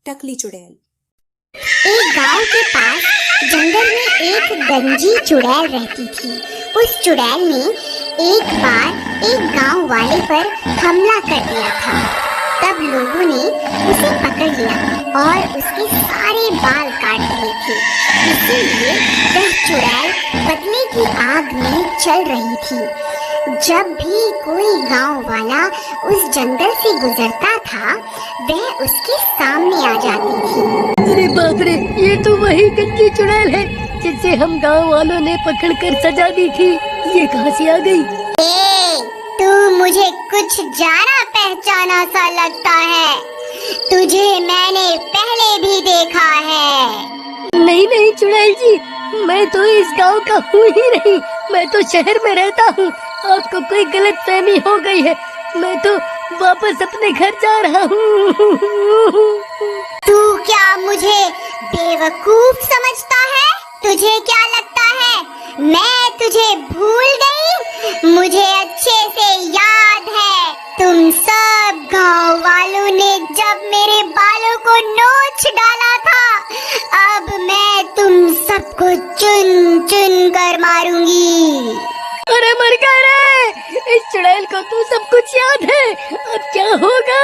टकली चुड़ैल। एक गांव के पास जंगल में एक गंजी चुड़ैल रहती थी। उस चुड़ैल ने एक बार एक गांव वाले पर हमला कर दिया था। तब लोगों ने उसे पकड़ लिया और उसके सारे बाल काट दिए थे। इसीलिए वह चुड़ैल बदले की आग में चल रही थी। जब भी कोई गांव वाला उस जंगल से गुजरता था, वह उसके सामने आ जाती थी। अरे बाप रे, ये तो वही गंजी चुड़ैल है जिसे हम गांव वालों ने पकड़कर सजा दी थी। ये कहाँ से आ गई? तू मुझे कुछ जाना पहचाना सा लगता है। तुझे मैंने पहले भी देखा है। नहीं नहीं चुड़ैल जी, मैं तो इस गांव का हूँ ही नहीं। मैं तो शहर में रहता हूँ। आपको कोई गलतफहमी हो गई है। मैं तो वापस अपने घर जा रहा हूँ। तू क्या मुझे बेवकूफ समझता है? तुझे क्या लगता है मैं तुझे भूल गई? मुझे अच्छे से याद है, तुम सब गांव वालों ने जब मेरे बालों को नोच डाला था। अब मैं तुम सबको चुन चुन कर मारूंगी। अरे मर गया रे! इस चुड़ैल को तो सब कुछ याद है। अब क्या होगा?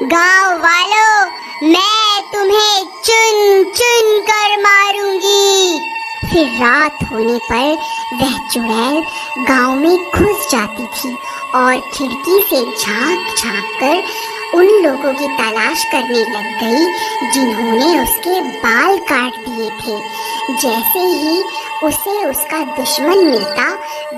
गांव वालों, मैं तुम्हें चुन चुन कर मारूंगी। फिर रात होने पर वह चुड़ैल गांव में घुस जाती थी और खिड़की से झांक झांक कर उन लोगों की तलाश करने लग गई जिन्होंने उसके बाल काट दिए थे। जैसे ही उसे उसका दुश्मन मिलता,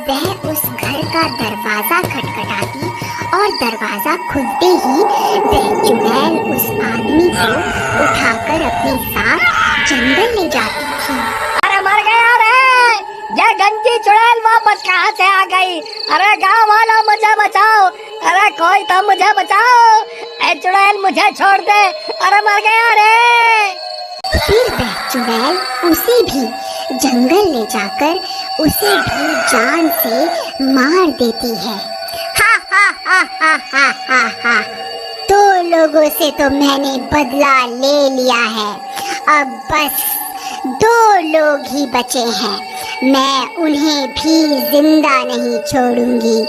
वह उस घर का दरवाजा खटखटाती और दरवाजा खुलते ही वह चुड़ैल उस आदमी को उठाकर अपने साथ जंगल ले जाती थी। अरे मर गया रे! ये गंजी चुड़ैल वापस कहाँ से आ गई? अरे गांव वालों, मुझे बचाओ! अरे कोई तो मुझे बचाओ! ए चुड़ैल, मुझे छोड़ दे! अरे मर गया रे! फिर वह चुड़ैल उसे भी जंगल ले जाकर उसे भी जान से मार देती है। हा हा हा हा हा हा हा। दो लोगों से तो मैंने बदला ले लिया है। अब बस दो लोग ही बचे हैं। मैं उन्हें भी जिंदा नहीं छोड़ूंगी।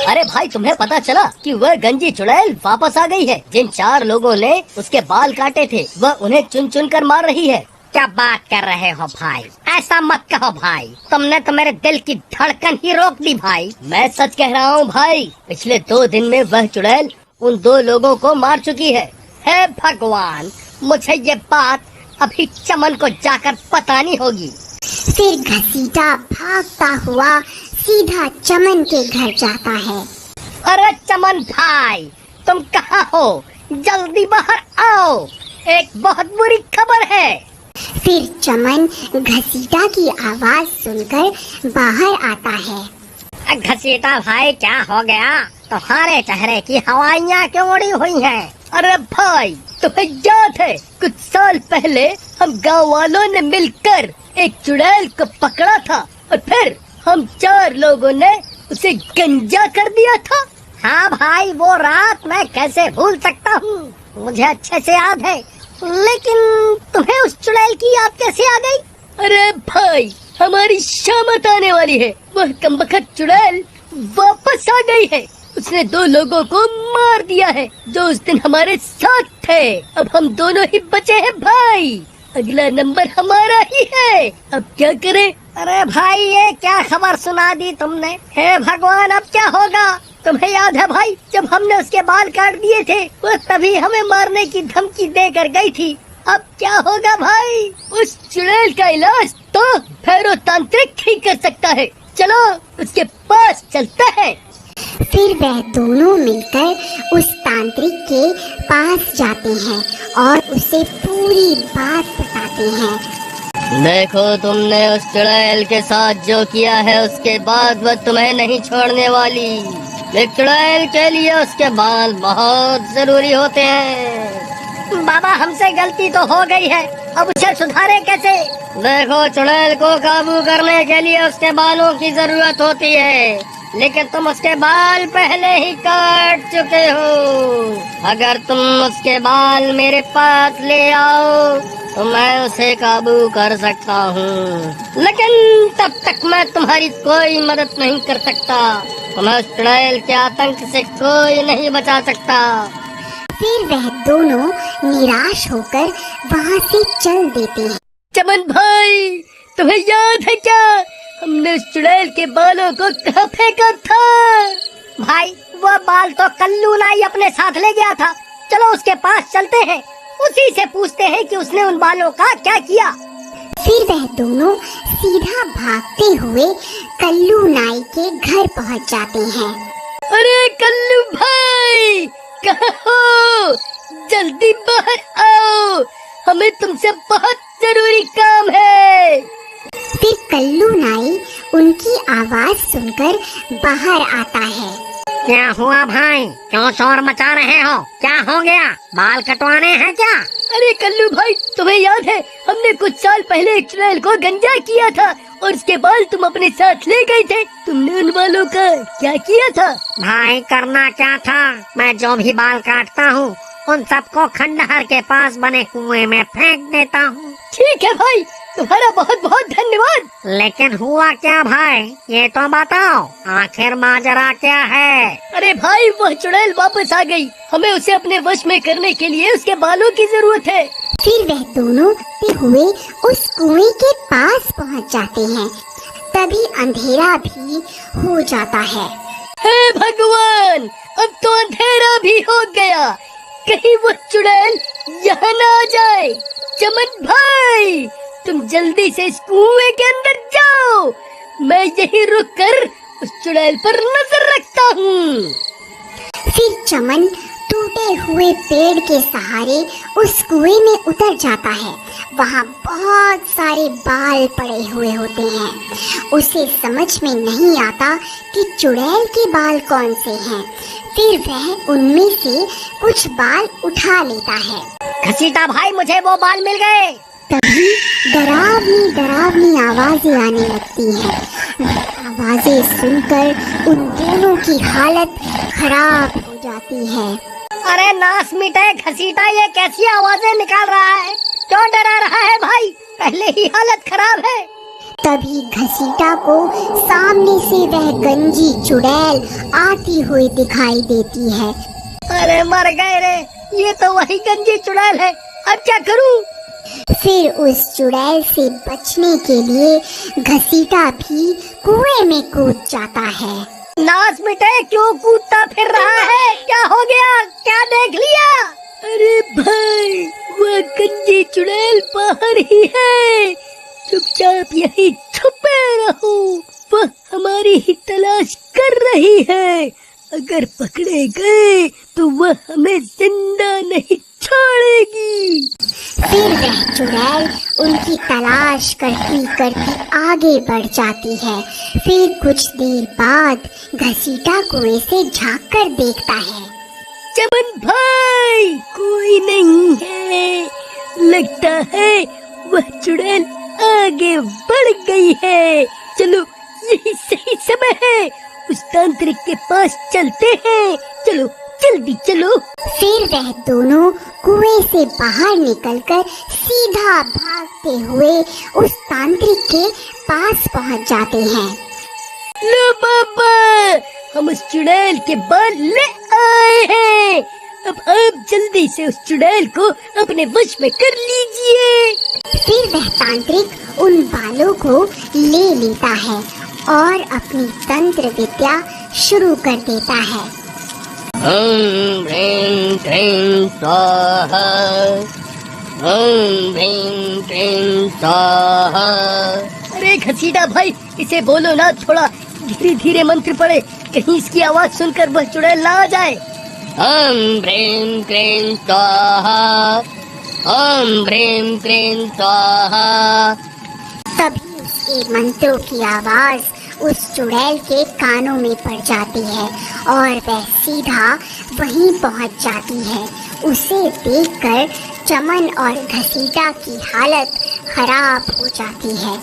अरे भाई, तुम्हें पता चला कि वह गंजी चुड़ैल वापस आ गई है? जिन 4 लोगों ने उसके बाल काटे थे, वह उन्हें चुन चुन कर मार रही है। क्या बात कर रहे हो भाई? ऐसा मत कहो भाई, तुमने तो मेरे दिल की धड़कन ही रोक दी भाई। मैं सच कह रहा हूँ भाई, पिछले 2 दिन में वह चुड़ैल उन 2 लोगों को मार चुकी है। हे भगवान, मुझे ये बात अभी चमन को जाकर बतानी होगी। फिर घसीटा भागता हुआ सीधा चमन के घर जाता है। अरे चमन भाई, तुम कहाँ हो? जल्दी बाहर आओ, एक बहुत बुरी खबर है। फिर चमन घसीटा की आवाज सुनकर बाहर आता है। घसीटा भाई, क्या हो गया? तुम्हारे चेहरे की हवाइयाँ क्यों उड़ी हुई हैं? अरे भाई, तुम्हें याद है कुछ साल पहले हम गांव वालों ने मिलकर एक चुड़ैल को पकड़ा था और फिर हम 4 लोगों ने उसे गंजा कर दिया था? हाँ भाई, वो रात मैं कैसे भूल सकता हूँ, मुझे अच्छे से याद है। लेकिन तुम्हें उस चुड़ैल की याद कैसे आ गई? अरे भाई, हमारी शामत आने वाली है। वह कमबख्त चुड़ैल वापस आ गई है। उसने 2 लोगों को मार दिया है जो उस दिन हमारे साथ थे। अब हम दोनों ही बचे हैं भाई। अगला नंबर हमारा ही है। अब क्या करें? अरे भाई, ये क्या खबर सुना दी तुमने? हे भगवान, अब क्या होगा? तुम्हें याद है भाई, जब हमने उसके बाल काट दिए थे, वो तभी हमें मारने की धमकी देकर गई थी। अब क्या होगा भाई? उस चुड़ैल का इलाज तो भैरव तांत्रिक ही कर सकता है। चलो उसके पास चलते हैं। फिर वह दोनों मिलकर उस तांत्रिक के पास जाते हैं और उसे पूरी बात बताते हैं। देखो, तुमने उस चुड़ैल के साथ जो किया है, उसके बाद वह तुम्हें नहीं छोड़ने वाली। एक चुड़ैल के लिए उसके बाल बहुत जरूरी होते हैं। बाबा, हमसे गलती तो हो गई है, अब उसे सुधारे कैसे? देखो, चुड़ैल को काबू करने के लिए उसके बालों की जरूरत होती है। लेकिन तुम उसके बाल पहले ही काट चुके हो। अगर तुम उसके बाल मेरे पास ले आओ तो मैं उसे काबू कर सकता हूँ, लेकिन तब तक मैं तुम्हारी कोई मदद नहीं कर सकता। तुम्हें उस चुड़ैल के आतंक से कोई नहीं बचा सकता। फिर वह दोनों निराश होकर वहाँ से चल देते हैं। चमन भाई, तुम्हें याद है क्या, हमने उस चुड़ैल के बालों को कहाँ फेंका था? भाई, वो बाल तो कल्लू नाई अपने साथ ले गया था। चलो उसके पास चलते हैं, उसी से पूछते हैं कि उसने उन बालों का क्या किया। फिर वह दोनों सीधा भागते हुए कल्लू नाई के घर पहुँच जाते हैं। अरे कल्लू भाई, कहाँ हो? जल्दी बाहर आओ, हमें तुमसे बहुत जरूरी काम है। फिर कल्लू नाई उनकी आवाज सुनकर बाहर आता है। क्या हुआ भाई, क्यों शोर मचा रहे हो? क्या हो गया, बाल कटवाने हैं क्या? अरे कल्लू भाई, तुम्हें याद है हमने कुछ साल पहले एक चुड़ैल को गंजा किया था और उसके बाल तुम अपने साथ ले गए थे। तुमने उन बालों का क्या किया था? भाई करना क्या था, मैं जो भी बाल काटता हूँ उन सबको खंडहर के पास बने कुएं में फेंक देता हूँ। ठीक है भाई, तुम्हारा बहुत बहुत धन्यवाद। लेकिन हुआ क्या भाई, ये तो बताओ, आखिर माजरा क्या है? अरे भाई, वह चुड़ैल वापस आ गई। हमें उसे अपने वश में करने के लिए उसके बालों की जरूरत है। फिर वह दोनों हुए उस कुएं के पास पहुंच जाते हैं। तभी अंधेरा भी हो जाता है। हे भगवान, अब तो अंधेरा भी हो गया, कहीं वो चुड़ैल यहाँ न आ जाए। चमन भाई, तुम जल्दी से इस कुएं के अंदर जाओ, मैं यहीं रुक कर उस चुड़ैल पर नजर रखता हूँ। फिर चमन टूटे हुए पेड़ के सहारे उस कुएं में उतर जाता है। वहाँ बहुत सारे बाल पड़े हुए होते हैं। उसे समझ में नहीं आता कि चुड़ैल के बाल कौन से हैं। फिर वह उनमें से कुछ बाल उठा लेता है। घसीटा भाई, मुझे वो बाल मिल गए। तभी डरावनी डरावनी आवाजें आने लगती हैं। आवाजें सुनकर उन दोनों की हालत खराब हो जाती है। अरे नास मिटे घसीटा, ये कैसी आवाजें निकाल रहा है? क्यों डरा रहा है भाई? पहले ही हालत खराब है। तभी घसीटा को सामने से वह गंजी चुड़ैल आती हुई दिखाई देती है। अरे मर गए रे, ये तो वही गंजी चुड़ैल है, अब क्या करूं? फिर उस चुड़ैल से बचने के लिए घसीटा भी कुएं में कूद जाता है। नास मिटे, क्यों कूदता फिर रहा है? क्या हो गया, क्या देख लिया? अरे भाई, वह गंजी चुड़ैल बाहर ही है, चुपचाप यहीं छुपे रहो, वह हमारी ही तलाश कर रही है। अगर पकड़े गए तो वह हमें जिंदा नहीं छोड़ेगी। फिर वह चुड़ैल उनकी तलाश करती करती आगे बढ़ जाती है। फिर कुछ देर बाद घसीटा कुएं से झांक कर देखता है। चमन भाई, कोई नहीं है, लगता है वह चुड़ैल आगे बढ़ गई है। चलो, यही सही समय है, उस तांत्रिक के पास चलते हैं। चलो जल्दी चलो। फिर वह दोनों कुएं से बाहर निकलकर सीधा भागते हुए उस तांत्रिक के पास पहुंच जाते हैं। लो पापा, हम उस चुड़ैल के बाल ले आए हैं। अब आप जल्दी से उस चुड़ैल को अपने वश में कर लीजिए। फिर वह तांत्रिक उन बालों को ले लेता है और अपनी तंत्र विद्या शुरू कर देता है। ओम ह्रीं क्लीं स्वाहा, ओम ह्रीं क्लीं स्वाहा। अरे घसीटा भाई, इसे बोलो ना, थोड़ा धीरे धीरे मंत्र पढ़े, कहीं इसकी आवाज सुनकर वह चुड़ैल ना आ जाए। ओम ह्रीं क्लीं स्वाहा, ओम ह्रीं क्लीं स्वाहा। तभी उसके मंत्रों की आवाज उस चुड़ैल के कानों में पड़ जाती है और वह सीधा वहीं पहुंच जाती है। उसे देखकर चमन और घसीटा की हालत खराब हो जाती है।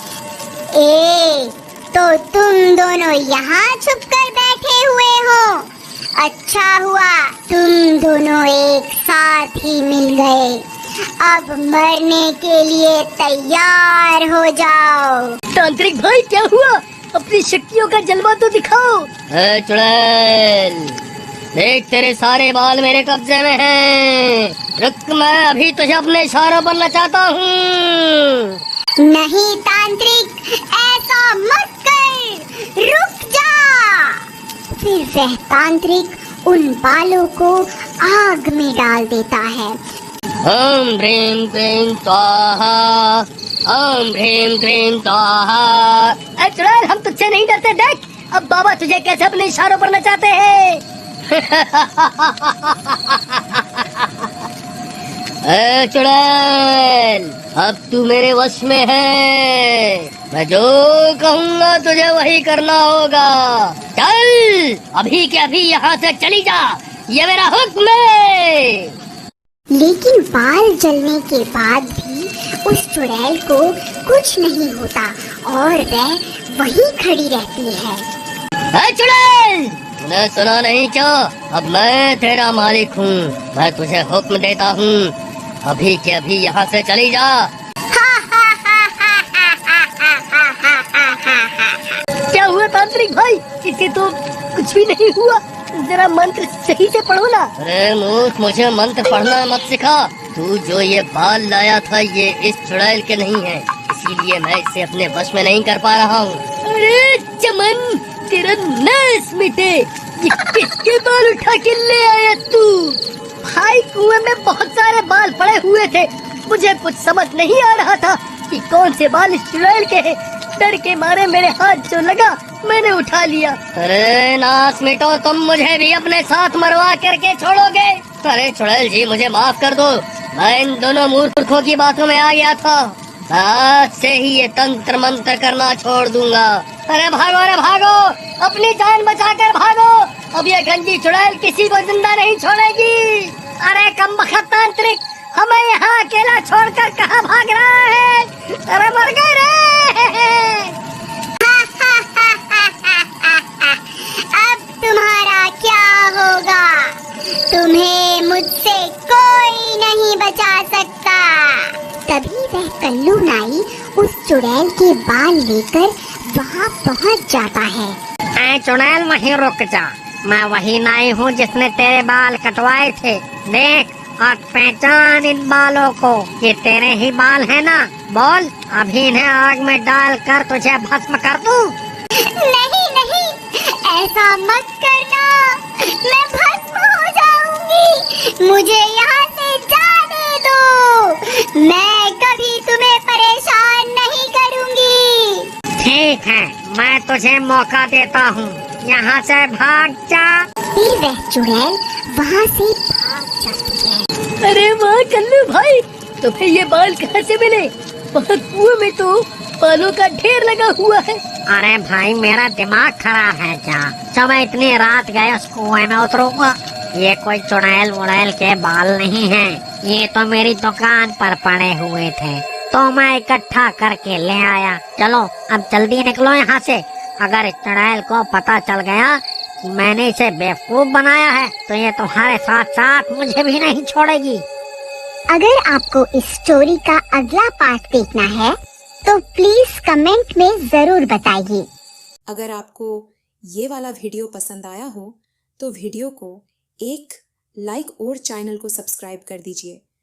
ए, तो तुम दोनों यहाँ छुप कर बैठे हुए हो। अच्छा हुआ तुम दोनों एक साथ ही मिल गए। अब मरने के लिए तैयार हो जाओ। तांत्रिक भाई क्या हुआ? अपनी शक्तियों का जलवा तो दिखाओ। चुड़ैल, देख तेरे सारे बाल मेरे कब्जे में हैं। रुक, मैं अभी तुझे अपने इशारों पर नचाता हूँ। नहीं तांत्रिक, ऐसा मत कर, रुक जा। फिर वह तांत्रिक उन बालों को आग में डाल देता है। ओम ह्रीं क्लीं स्वाहा, ओम ह्रीं क्लीं स्वाहा। चुड़ैल, हम तुझसे नहीं डरते। देख अब बाबा तुझे कैसे अपने इशारों पर नचाते हैं। चुड़ैल, अब तू मेरे वश में है। मैं जो कहूँगा तुझे वही करना होगा। चल, अभी के अभी यहाँ से चली जा, ये मेरा हुक्म है। लेकिन बाल जलने के बाद भी उस चुड़ैल को कुछ नहीं होता और वह वहीं खड़ी रहती है। चुड़ैल, तूने सुना नहीं क्या? अब मैं तेरा मालिक हूँ। मैं तुझे हुक्म देता हूँ, अभी के अभी यहाँ से चली जा। क्या हुआ तांत्रिक भाई? इसे तो कुछ भी नहीं हुआ। जरा मंत्र सही से पढ़ो ना। अरे मूर्ख, मुझे मंत्र पढ़ना मत सिखा। तू जो ये बाल लाया था ये इस चुड़ैल के नहीं है, इसीलिए मैं इसे अपने वश में नहीं कर पा रहा हूँ। अरे चमन, तेरा नाश मिटे। ये किसके बाल उठा के ले आया तू? भाई, कुएं में बहुत सारे बाल पड़े हुए थे, मुझे कुछ समझ नहीं आ रहा था कि कौन से बाल इस चुड़ैल के हैं। डर के मारे मेरे हाथ जो लगा मैंने उठा लिया। अरे नाश मिटो, तुम मुझे भी अपने साथ मरवा करके छोड़ोगे? अरे चुड़ैल जी, मुझे माफ कर दो। मैं इन दोनों मूर्खों की बातों में आ गया था। आज से ही ये तंत्र मंत्र करना छोड़ दूंगा। अरे भागो, अरे भागो, अपनी जान बचाकर भागो। अब ये गंजी चुड़ैल किसी को जिंदा नहीं छोड़ेगी। अरे कमबख्त तांत्रिक, हमें यहाँ अकेला छोड़कर कहाँ भाग रहा है? अरे मर गए रे। अब तुम्हारा क्या होगा? तुम्हें मुझसे कोई नहीं बचा सकता। तभी वह कल्लू नाई उस चुड़ैल के बाल लेकर वहाँ पहुँच जाता है। चुड़ैल, वहीं रुक जा। मैं वही नाई हूँ जिसने तेरे बाल कटवाए थे। देख और पहचान इन बालों को, ये तेरे ही बाल है ना? बोल, अभी इन्हें आग में डालकर तुझे भस्म कर दूं? नहीं नहीं, ऐसा मत करना, मैं भस्म हो जाऊंगी। मुझे यहाँ से जाने दो, मैं कभी तुम्हें परेशान नहीं करूंगी। ठीक है, मैं तुझे मौका देता हूँ, यहाँ से भाग जा। फिर वह चुड़ैल वहाँ से भाग जाती है। अरे वाह कल्लू भाई, तुम्हें ये बाल कहाँ से मिले? वहाँ कुएं में तो बालों का ढेर लगा हुआ है। अरे भाई, मेरा दिमाग खराब है क्या? जब मैं इतनी रात गए उस कुएं में उतरूंगा। ये कोई चुड़ैल वुड़ैल के बाल नहीं है, ये तो मेरी दुकान पर पड़े हुए थे, तो मैं इकट्ठा करके ले आया। चलो अब जल्दी निकलो यहाँ से। अगर इस चुड़ैल को पता चल गया कि मैंने इसे बेवकूफ बनाया है तो ये तुम्हारे साथ साथ मुझे भी नहीं छोड़ेगी। अगर आपको इस स्टोरी का अगला पार्ट देखना है तो प्लीज कमेंट में जरूर बताइए। अगर आपको ये वाला वीडियो पसंद आया हो तो वीडियो को एक लाइक और चैनल को सब्सक्राइब कर दीजिए।